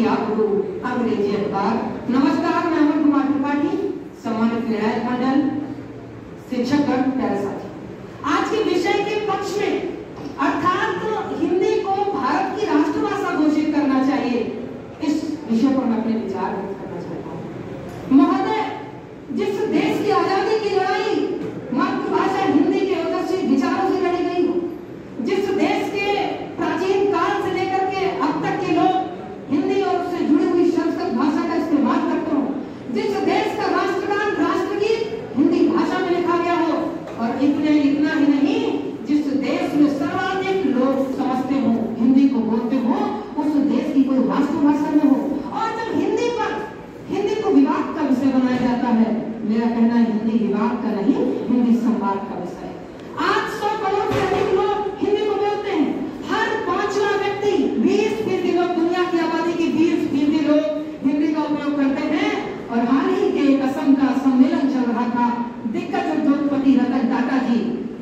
India गुरु अंग्रेजी अखबार। नमस्कार, मैं अमन कुमार त्रिपाठी, सम्मानित न्यायिक मंडल, शिक्षकगण, प्यारे साथी। आज के विषय के पक्ष में अर्थात हिंदी को भारत की राष्ट्रभाषा घोषित करना चाहिए, इस विषय पर मैं अपने विचार व्यक्त करना चाहता हूँ। महोदय, जिस देश की आजादी की लड़ाई मातृभाषा हिंदी के ओजस्वी विचारों से लड़ी गई हो, जिस देश के प्राचीन काल से लेकर के अब तक के लोग हिंदी और उससे जुड़ी हुई संस्कृत भाषा का इस्तेमाल करते हो, जिस देश का राष्ट्रगान राष्ट्रगीत हिंदी भाषा में लिखा गया हो, और इतना ही नहीं, जिस देश में सर्वाधिक लोग समझते हो, हिंदी को बोलते हो, उस देश की कोई राष्ट्रभाषा न हो, और जब हिंदी को विवाद का विषय बनाया जाता है, मेरा कहना है हिंदी विवाद का नहीं, हिंदी संवाद का विषय है। आज 100 करोड़ से अधिक लोग हिंदी को बोलते हैं। हर 5वां व्यक्ति, 20% लोग, दुनिया की आबादी की 20% लोग हिंदी का उपयोग करते हैं। और हाल ही के एक असम का सम्मेलन चल रहा था, दिग्गज उद्योगपति रतन टाटा जी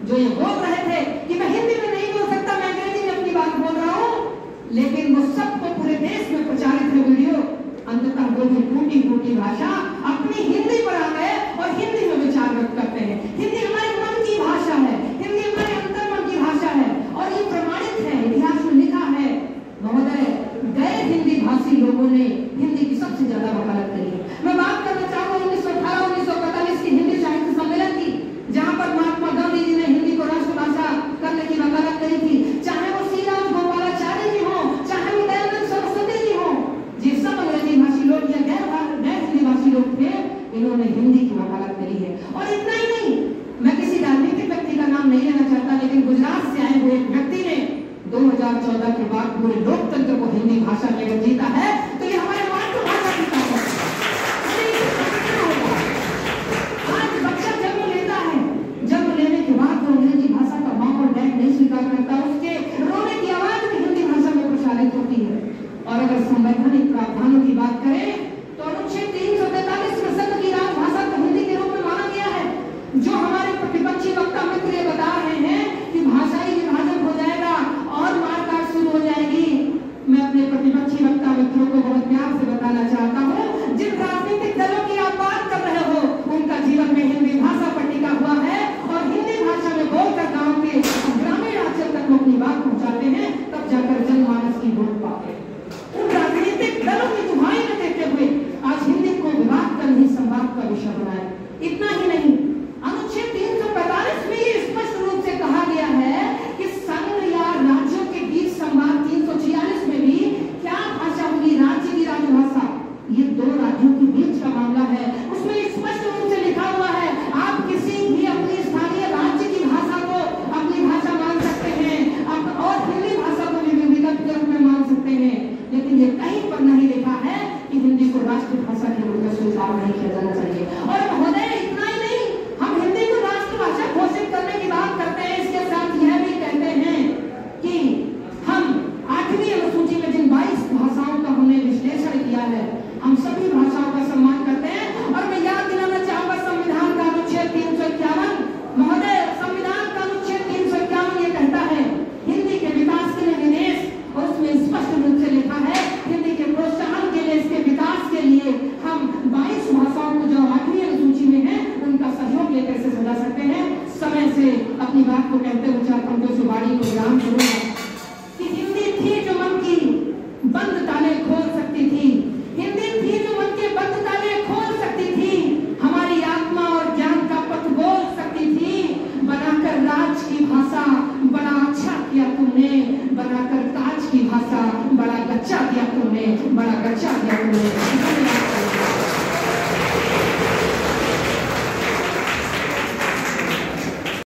जो ये बोल रहे थे कि मैं हिंदी में नहीं बोल सकता, मैं अंग्रेजी में अपनी बात बोल रहा हूँ, लेकिन वो सबको पूरे देश में प्रचारित है वीडियो। अंततः वो भी टूटी भाषा अपनी हिंदी पर आ गए और हिंदी में विचार व्यक्त करते हैं। हिंदी हमारे मन की भाषा है, हिंदी हमारे अंतर्मन की भाषा है, और ये प्रमाणित है, इतिहास में लिखा है। महोदय, गैर हिंदी भाषी लोगों ने हिंदी की सबसे ज्यादा वकालत करी है। मैं बात करना चाहूंगा 1918-1945 की हिंदी साहित्य सम्मेलन की, जहां पर महात्मा गांधी जी ने हिंदी को राष्ट्रभाषा करने की वकालत करी थी। चाहे वो श्री राम गोपालाचार्य जी हो, चाहे वो दयानंद सरस्वती जी हो, ये सब अंग्रेजी भाषी लोग या गैर हिंदी भाषी लोग थे, इन्होंने हिंदी की वकालत करी है। और इतना ही नहीं, मैं किसी राजनीतिक व्यक्ति का नाम नहीं लेना चाहता, लेकिन गुजरात से आए हुए एक व्यक्ति ने 2014 के बाद पूरे लोकतंत्र को हिंदी भाषा में अगर जीता है, तो ये हमारे मातृभाषा की ताकत है। आज बच्चा जन्म लेता है, जन्म लेने के बाद वो अंग्रेजी भाषा का माँ और डैड नहीं स्वीकार करता, उसके रोने की आवाज भी हिंदी भाषा में प्रसारित होती है। और अगर संवैधानिक प्रावधानों की बात करें तो अनुच्छेद 343 में संघ की राजभाषा को हिंदी के रूप में माना गया है। जो हमारे प्रतिपक्षी वक्ता मित्र ये बता रहे हैं कि भाषाई विभाजन हो जाएगा और मारकाट शुरू हो जाएगी, मैं अपने प्रतिपक्षी वक्ता मित्रों को बहुत प्यार से बताना चाहता हूँ, जिन राजनीतिक दलों की आप बात कर रहे हो, उनका जीवन में हिंदी भाषा पर टिका हुआ है, और हिंदी भाषा में बोलकर गाँव के ग्रामीण अंचल तक अपनी बात पहुँचाते हैं, तब जाकर जनमानस की वोट पाते हैं। उन राजनीतिक दलों की दुहाई न देते हुए आज हिंदी को विवाद का नहीं, संवाद का विषय बनाया। इतना ही नहीं, अनुच्छेद 345 में ये स्पष्ट रूप से कहा गया है कि संघ या राज्यों के बीच संवाद, 346 में भी क्या भाषा होगी, राज्य की राजभाषा, ये 2 राज्यों के बीच का मामला है। उसमें स्पष्ट रूप से लिखा हुआ है, आप किसी भी अपनी स्थानीय राज्य की भाषा को अपनी भाषा मान सकते हैं, और हिंदी भाषा को भी विधिगत के रूप में मान सकते हैं, लेकिन ये कहीं पर नहीं लिखा है कि हिंदी को राष्ट्रभाषा के रूप में स्वीकार नहीं किया जाना चाहिए। और महोदय, इतना ही नहीं, हम हिंदी को राष्ट्रभाषा घोषित करने की बात करते हैं, इसके साथ यह भी कहते हैं कि हम 8वीं अनुसूची में जिन 22 भाषाओं का हमने विश्लेषण किया है, हम सभी भाषाओं का सम्मान करते हैं। और मैं याद दिलाना चाहूंगा संविधान का अनुच्छेद 351, महोदय, संविधान का अनुच्छेद 351 ये कहता है हिंदी के विकास के लिए निवेश, और उसमें स्पष्ट रूप से लिखा है हिंदी के प्रोत्साहन के लिए, इसके विकास के लिए हम 22 भाषाओं को जो 8वीं अनुसूची में है, उनका सहयोग लेकर इसे सजा सकते हैं। समय से अपनी बात को कहते हुए 4 पंक्तियों से वाणी को विराम करूंगा कि हिंदी थी जो मन की बंद ताले खोल सकती थी, हिंदी थी जो मन के बंद ताले खोल सकती थी, हमारी आत्मा और ज्ञान का पथ बोल सकती थी, बनाकर राज की भाषा बड़ा अच्छा किया तुमने, बनाकर ताज की भाषा बड़ा गच्चा दिया तुमने, बड़ा गच्चा दिया तुमने।